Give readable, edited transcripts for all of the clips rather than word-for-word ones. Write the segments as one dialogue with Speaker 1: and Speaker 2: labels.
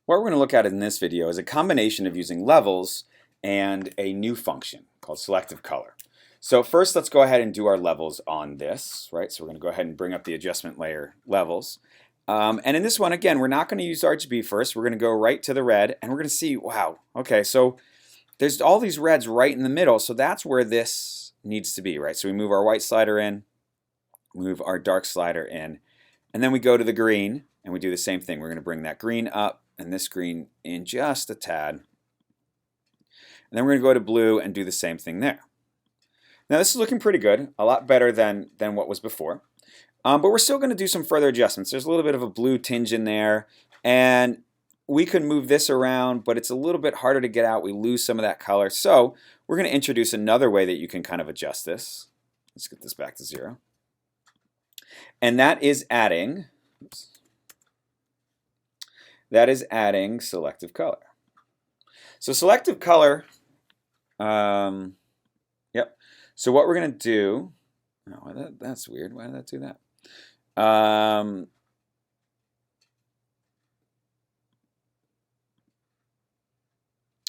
Speaker 1: What we're going to look at in this video is a combination of using levels and a new function called selective color. So first, let's go ahead and do our levels on this, right? So we're going to go ahead and bring up the adjustment layer levels. And in this one, again, we're not going to use RGB first. We're going to go right to the red, and we're going to see, wow, okay, so there's all these reds right in the middle, so that's where this needs to be, right? So we move our white slider in, move our dark slider in, and then we go to the green, and we do the same thing. We're going to bring that green up and this green in just a tad. And then we're going to go to blue and do the same thing there. Now this is looking pretty good, a lot better than what was before. But we're still going to do some further adjustments. There's a little bit of a blue tinge in there, and we could move this around, but it's a little bit harder to get out. We lose some of that color. So we're going to introduce another way that you can kind of adjust this. Let's get this back to 0. And that is adding, selective color. So selective color, yep. So what we're going to do, oh, that's weird. Why did that do that?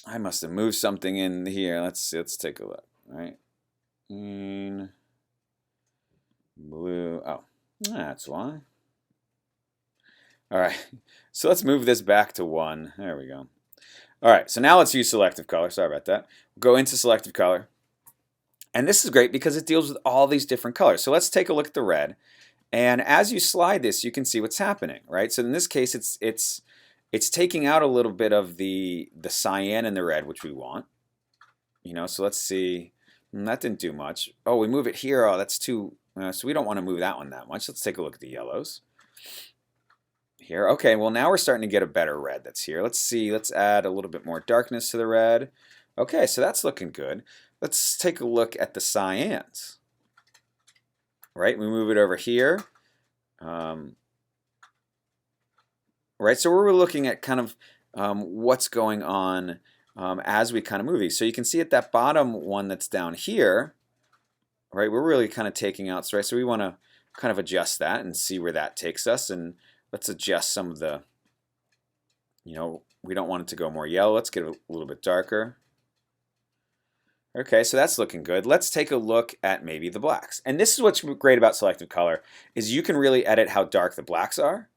Speaker 1: I must have moved something in here. Let's take a look. All right, green, blue. Oh, that's why. All right, so let's move this back to 1. There we go. All right, so now let's use selective color. Sorry about that. Go into selective color. And this is great because it deals with all these different colors. So let's take a look at the red. And as you slide this, you can see what's happening, right? So in this case, it's taking out a little bit of the cyan and the red, which we want. You know, so let's see. That didn't do much. Oh, we move it here. Oh, that's too. So we don't want to move that one that much. Let's take a look at the yellows. Here. Okay, well now we're starting to get a better red that's here. Let's see. Let's add a little bit more darkness to the red. Okay, so that's looking good. Let's take a look at the cyans. Right, we move it over here. Right, so we're looking at kind of what's going on as we kind of move these. So you can see at that bottom one that's down here, right, we're really kind of taking out, right? So we want to kind of adjust that and see where that takes us. And let's adjust some of the, you know, we don't want it to go more yellow. Let's get it a little bit darker. Okay, so that's looking good. Let's take a look at maybe the blacks. And this is what's great about selective color, is you can really edit how dark the blacks are,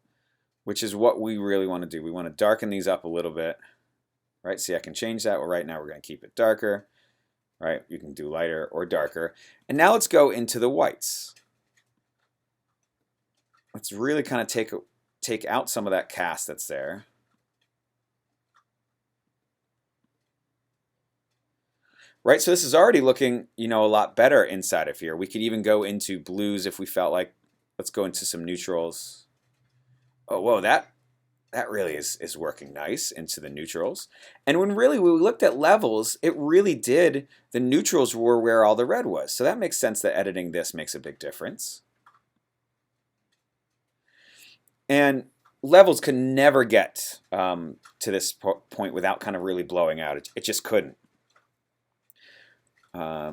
Speaker 1: which is what we really want to do. We want to darken these up a little bit. Right, see, I can change that. Well, right now we're going to keep it darker. Right, you can do lighter or darker. And now let's go into the whites. Let's really kind of take out some of that cast that's there. Right, so this is already looking, you know, a lot better inside of here. We could even go into blues if we felt like. Let's go into some neutrals. Oh, whoa, that really is working nice into the neutrals. And when we looked at levels, it really did, the neutrals were where all the red was. So that makes sense that editing this makes a big difference. And levels could never get to this point without kind of really blowing out. It just couldn't.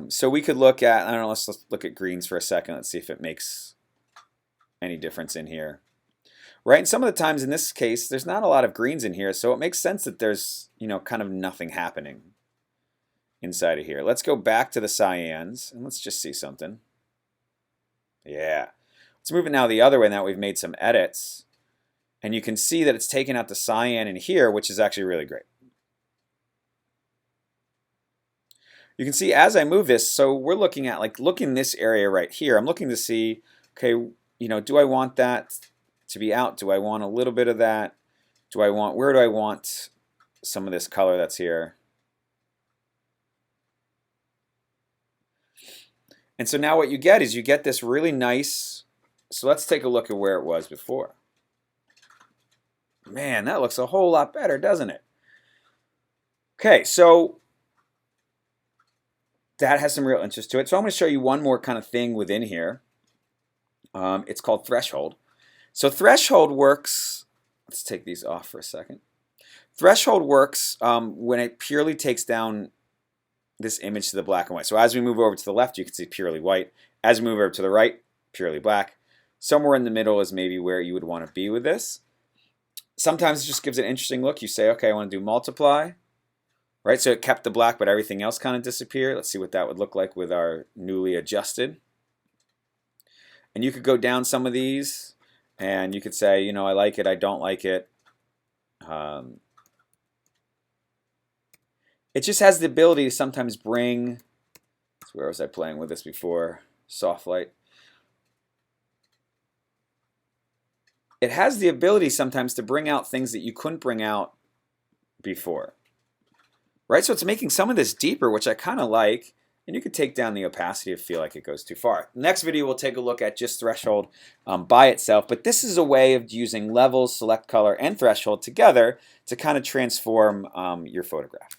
Speaker 1: So we could look at, I don't know, let's look at greens for a second. Let's see if it makes any difference in here. Right, and some of the times in this case, there's not a lot of greens in here, so it makes sense that there's, you know, kind of nothing happening inside of here. Let's go back to the cyans, and let's just see something. Yeah. Let's move it now the other way now we've made some edits. And you can see that it's taken out the cyan in here, which is actually really great. You can see as I move this, so we're looking at, like, look in this area right here. I'm looking to see, okay, you know, do I want that to be out? Do I want a little bit of that? Where do I want some of this color that's here? And so now what you get is you get this really nice, so let's take a look at where it was before. Man, that looks a whole lot better, doesn't it? Okay, so that has some real interest to it. So I'm going to show you one more kind of thing within here. It's called threshold. So threshold works, let's take these off for a second. Threshold works when it purely takes down this image to the black and white. So as we move over to the left, you can see purely white. As we move over to the right, purely black. Somewhere in the middle is maybe where you would want to be with this. Sometimes it just gives an interesting look. You say, okay, I want to do multiply, right? So it kept the black, but everything else kind of disappeared. Let's see what that would look like with our newly adjusted. And you could go down some of these, and you could say, you know, I like it, I don't like it. It just has the ability to sometimes bring, where was I playing with this before? Soft light. It has the ability sometimes to bring out things that you couldn't bring out before. Right? So it's making some of this deeper, which I kind of like. And you could take down the opacity if you feel like it goes too far. Next video, we'll take a look at just threshold by itself. But this is a way of using levels, select color, and threshold together to kind of transform your photograph.